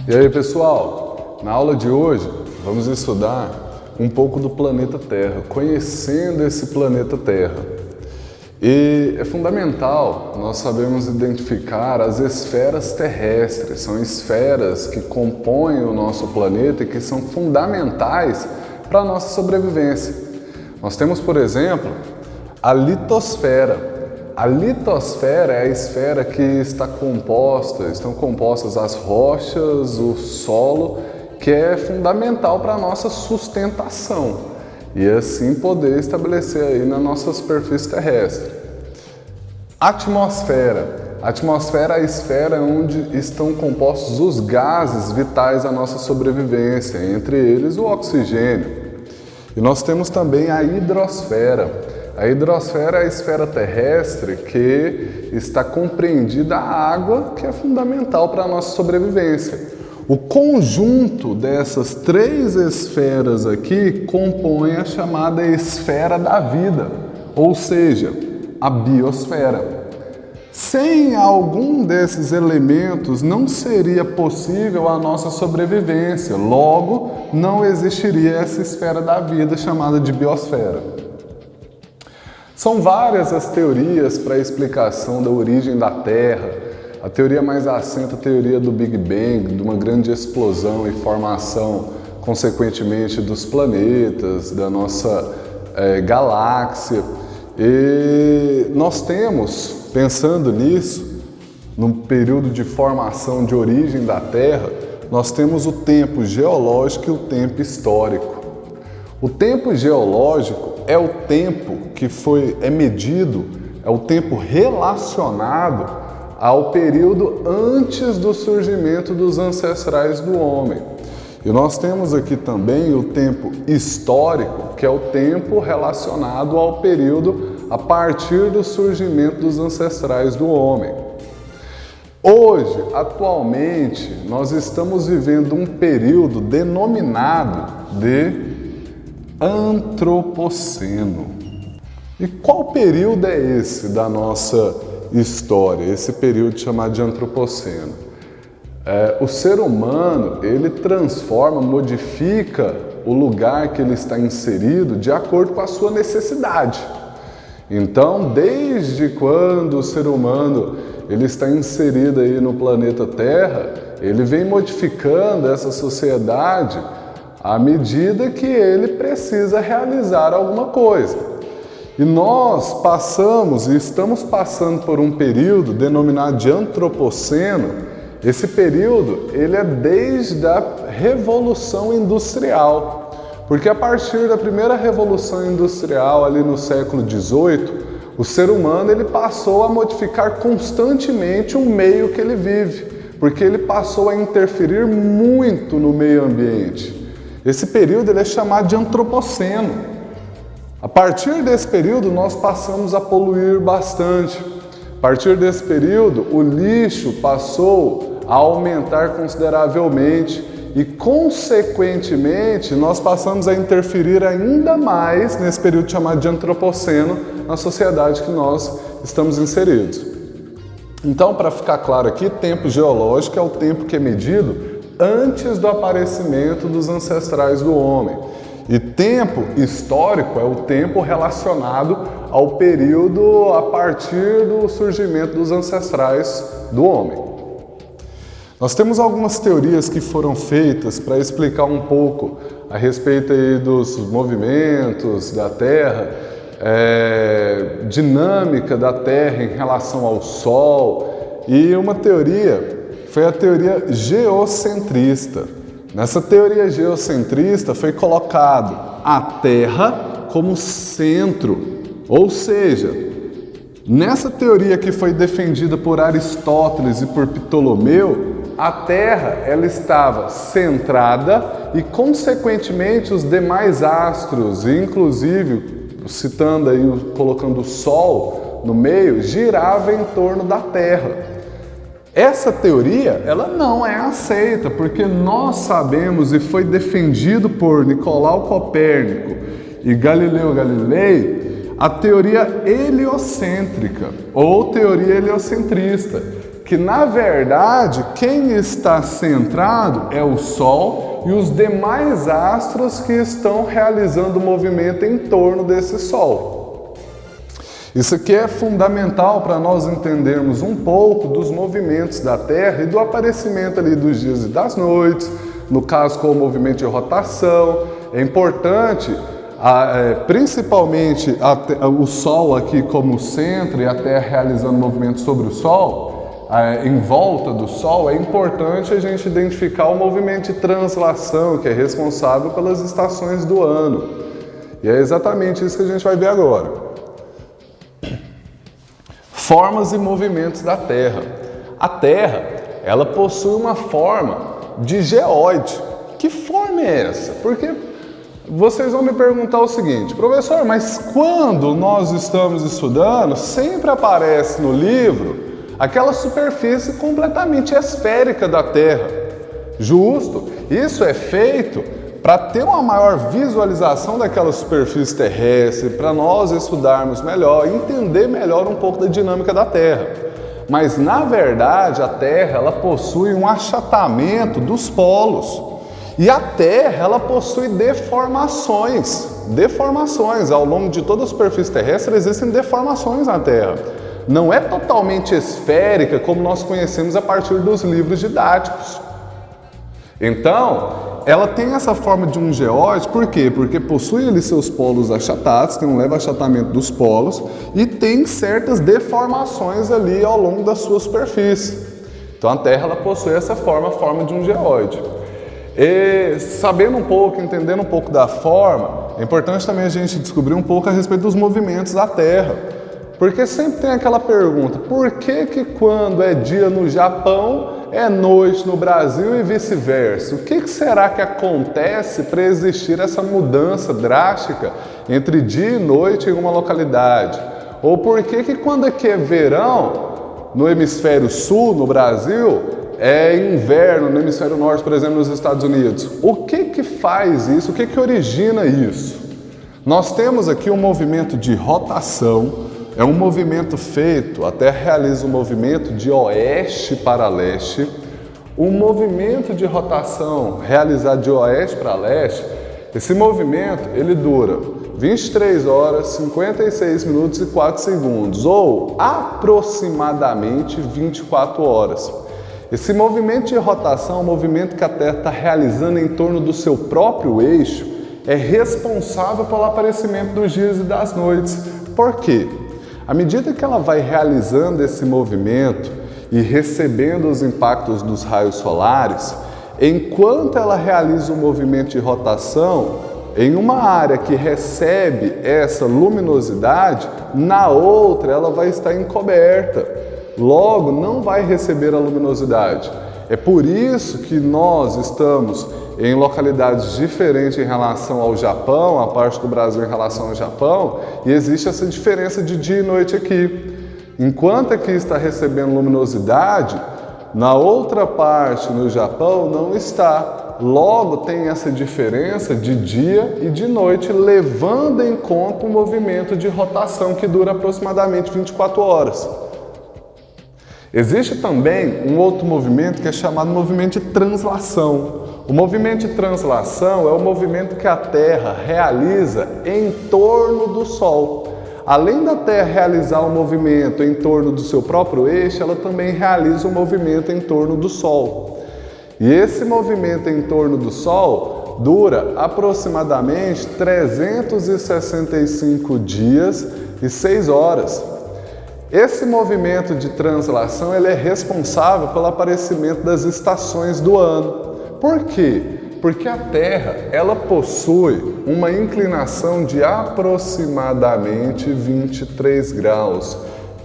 E aí, pessoal, na aula de hoje vamos estudar um pouco do planeta Terra, conhecendo esse planeta Terra. E é fundamental nós sabermos identificar as esferas terrestres, são esferas que compõem o nosso planeta e que são fundamentais para a nossa sobrevivência. Nós temos, por exemplo, a litosfera. A litosfera é a esfera que estão compostas as rochas, o solo, que é fundamental para a nossa sustentação e assim poder estabelecer aí na nossa superfície terrestre. Atmosfera. A atmosfera é a esfera onde estão compostos os gases vitais à nossa sobrevivência, entre eles o oxigênio. E nós temos também a hidrosfera. A hidrosfera é a esfera terrestre que está compreendida a água, que é fundamental para a nossa sobrevivência. O conjunto dessas três esferas aqui compõe a chamada esfera da vida, ou seja, a biosfera. Sem algum desses elementos não seria possível a nossa sobrevivência, logo não existiria essa esfera da vida chamada de biosfera. São várias as teorias para a explicação da origem da Terra. A teoria mais assenta a teoria do Big Bang, de uma grande explosão e formação, consequentemente, dos planetas, da nossa galáxia. E nós temos, pensando nisso, no período de formação de origem da Terra, nós temos o tempo geológico e o tempo histórico. O tempo geológico é o tempo que é medido, é o tempo relacionado ao período antes do surgimento dos ancestrais do homem. E nós temos aqui também o tempo histórico, que é o tempo relacionado ao período a partir do surgimento dos ancestrais do homem. Hoje, atualmente, nós estamos vivendo um período denominado de Antropoceno. E qual período é esse da nossa história, esse período chamado de Antropoceno? O ser humano, ele transforma, modifica o lugar que ele está inserido de acordo com a sua necessidade. Então, desde quando o ser humano ele está inserido aí no planeta Terra, ele vem modificando essa sociedade à medida que ele precisa realizar alguma coisa. E nós passamos e estamos passando por um período denominado de Antropoceno. Esse período ele é desde a Revolução Industrial, porque a partir da primeira Revolução Industrial, ali no século XVIII, o ser humano ele passou a modificar constantemente o meio que ele vive, porque ele passou a interferir muito no meio ambiente. Esse período ele é chamado de Antropoceno. A partir desse período, nós passamos a poluir bastante. A partir desse período, o lixo passou a aumentar consideravelmente e, consequentemente, nós passamos a interferir ainda mais nesse período chamado de Antropoceno na sociedade que nós estamos inseridos. Então, para ficar claro aqui, tempo geológico é o tempo que é medido antes do aparecimento dos ancestrais do homem. E tempo histórico é o tempo relacionado ao período a partir do surgimento dos ancestrais do homem. Nós temos algumas teorias que foram feitas para explicar um pouco a respeito aí dos movimentos da Terra, dinâmica da Terra em relação ao Sol, e uma teoria foi a teoria geocentrista. Nessa teoria geocentrista foi colocado a Terra como centro, ou seja, nessa teoria que foi defendida por Aristóteles e por Ptolomeu, a Terra ela estava centrada e, consequentemente, os demais astros, inclusive, citando aí, colocando o Sol no meio, girava em torno da Terra. Essa teoria, ela não é aceita, porque nós sabemos, e foi defendido por Nicolau Copérnico e Galileu Galilei, a teoria heliocêntrica, ou teoria heliocentrista, que, na verdade, quem está centrado é o Sol e os demais astros que estão realizando o movimento em torno desse Sol. Isso aqui é fundamental para nós entendermos um pouco dos movimentos da Terra e do aparecimento ali dos dias e das noites, no caso com o movimento de rotação. É importante, principalmente o Sol aqui como centro e a Terra realizando movimento sobre o Sol, em volta do Sol, é importante a gente identificar o movimento de translação, que é responsável pelas estações do ano. E é exatamente isso que a gente vai ver agora. Formas e movimentos da Terra. A Terra, ela possui uma forma de geóide. Que forma é essa? Porque vocês vão me perguntar o seguinte: professor, mas quando nós estamos estudando, sempre aparece no livro aquela superfície completamente esférica da Terra. Justo, isso é feito para ter uma maior visualização daquela superfície terrestre, para nós estudarmos melhor, entender melhor um pouco da dinâmica da Terra. Mas, na verdade, a Terra ela possui um achatamento dos polos. E a Terra ela possui deformações. Ao longo de toda a superfície terrestre existem deformações na Terra. Não é totalmente esférica como nós conhecemos a partir dos livros didáticos. Então, ela tem essa forma de um geóide, por quê? Porque possui ali seus polos achatados, que não leva achatamento dos polos, e tem certas deformações ali ao longo da sua superfície. Então a Terra ela possui essa forma de um geóide. E sabendo um pouco, entendendo um pouco da forma, é importante também a gente descobrir um pouco a respeito dos movimentos da Terra. Porque sempre tem aquela pergunta: por que quando é dia no Japão é noite no Brasil e vice-versa? O que será que acontece para existir essa mudança drástica entre dia e noite em uma localidade? Ou por que quando aqui é verão no hemisfério sul, no Brasil, é inverno no hemisfério norte, por exemplo, nos Estados Unidos? O que faz isso? O que origina isso? Nós temos aqui um movimento de rotação. É um movimento feito, a Terra realiza um movimento de oeste para leste. Um movimento de rotação realizado de oeste para leste, esse movimento ele dura 23 horas, 56 minutos e 4 segundos, ou aproximadamente 24 horas. Esse movimento de rotação, o movimento que a Terra está realizando em torno do seu próprio eixo, é responsável pelo aparecimento dos dias e das noites. Por quê? À medida que ela vai realizando esse movimento e recebendo os impactos dos raios solares, enquanto ela realiza o movimento de rotação, em uma área que recebe essa luminosidade, na outra ela vai estar encoberta, logo não vai receber a luminosidade. É por isso que nós estamos em localidades diferentes em relação ao Japão, a parte do Brasil em relação ao Japão, e existe essa diferença de dia e noite aqui. Enquanto aqui está recebendo luminosidade, na outra parte, no Japão, não está. Logo tem essa diferença de dia e de noite, levando em conta o movimento de rotação que dura aproximadamente 24 horas. Existe também um outro movimento que é chamado movimento de translação. O movimento de translação é o movimento que a Terra realiza em torno do Sol. Além da Terra realizar um movimento em torno do seu próprio eixo, ela também realiza um movimento em torno do Sol. E esse movimento em torno do Sol dura aproximadamente 365 dias e 6 horas. Esse movimento de translação ele é responsável pelo aparecimento das estações do ano. Por quê? Porque a Terra ela possui uma inclinação de aproximadamente 23 graus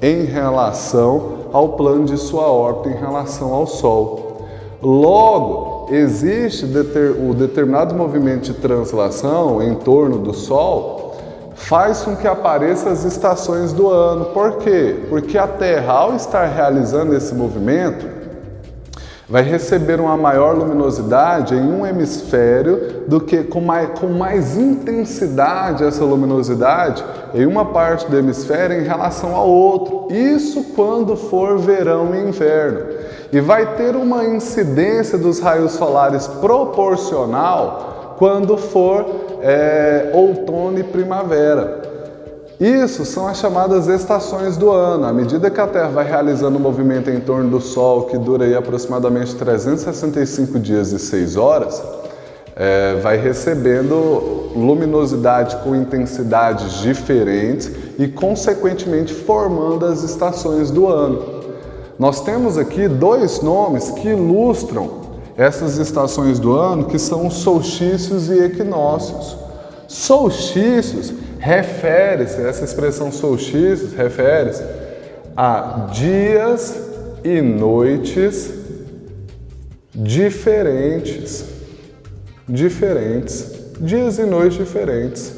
em relação ao plano de sua órbita em relação ao Sol. Logo, existe o determinado movimento de translação em torno do Sol faz com que apareçam as estações do ano. Por quê? Porque a Terra, ao estar realizando esse movimento, vai receber uma maior luminosidade em um hemisfério do que com mais intensidade essa luminosidade em uma parte do hemisfério em relação ao outro. Isso quando for verão e inverno. E vai ter uma incidência dos raios solares proporcional quando for outono e primavera. Isso são as chamadas estações do ano. À medida que a Terra vai realizando um movimento em torno do Sol, que dura aí aproximadamente 365 dias e 6 horas, vai recebendo luminosidade com intensidades diferentes e, consequentemente, formando as estações do ano. Nós temos aqui dois nomes que ilustram essas estações do ano, que são os solstícios e equinócios. Solstícios refere-se, essa expressão solstícios refere-se a dias e noites diferentes. Dias e noites diferentes.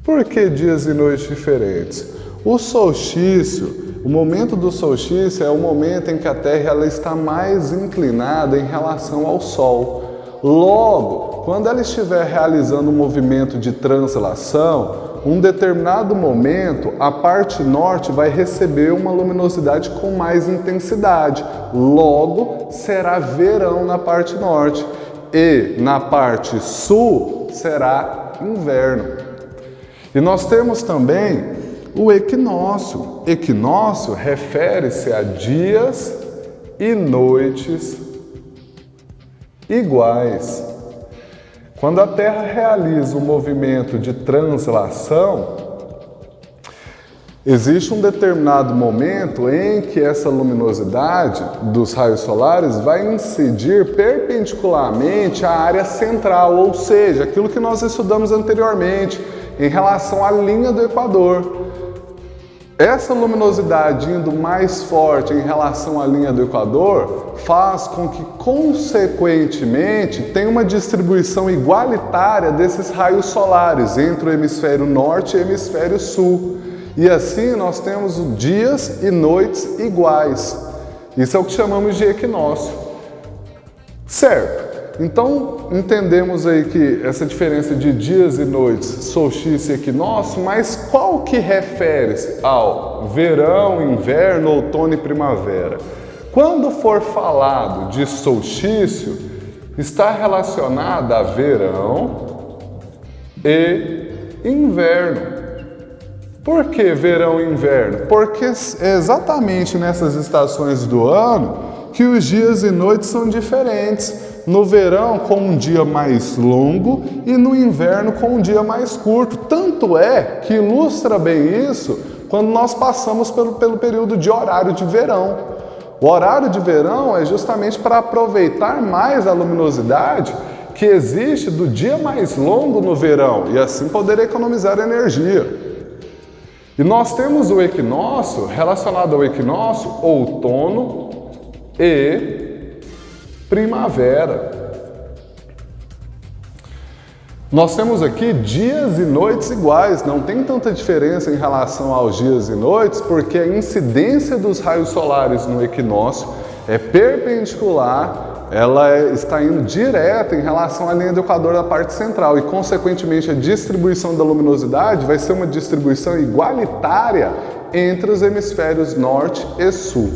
Por que dias e noites diferentes? O solstício, o momento do solstício é o momento em que a Terra ela está mais inclinada em relação ao Sol. Logo, quando ela estiver realizando um movimento de translação, um determinado momento, a parte norte vai receber uma luminosidade com mais intensidade. Logo, será verão na parte norte. E na parte sul, será inverno. E nós temos também o equinócio. Equinócio refere-se a dias e noites iguais. Quando a Terra realiza um movimento de translação, existe um determinado momento em que essa luminosidade dos raios solares vai incidir perpendicularmente à área central, ou seja, aquilo que nós estudamos anteriormente, em relação à linha do Equador. Essa luminosidade indo mais forte em relação à linha do Equador faz com que, consequentemente, tenha uma distribuição igualitária desses raios solares entre o hemisfério norte e o hemisfério sul. E assim nós temos dias e noites iguais. Isso é o que chamamos de equinócio. Certo? Então, entendemos aí que essa diferença de dias e noites, solstício e equinócio, mas qual que refere-se ao verão, inverno, outono e primavera? Quando for falado de solstício, está relacionado a verão e inverno. Por que verão e inverno? Porque é exatamente nessas estações do ano que os dias e noites são diferentes. No verão com um dia mais longo e no inverno com um dia mais curto. Tanto é que ilustra bem isso quando nós passamos pelo período de horário de verão. O horário de verão é justamente para aproveitar mais a luminosidade que existe do dia mais longo no verão e assim poder economizar energia. E nós temos o equinócio, relacionado ao equinócio, outono e primavera. Nós temos aqui dias e noites iguais, não tem tanta diferença em relação aos dias e noites, porque a incidência dos raios solares no equinócio é perpendicular, ela está indo direto em relação à linha do Equador da parte central e, consequentemente, a distribuição da luminosidade vai ser uma distribuição igualitária entre os hemisférios norte e sul.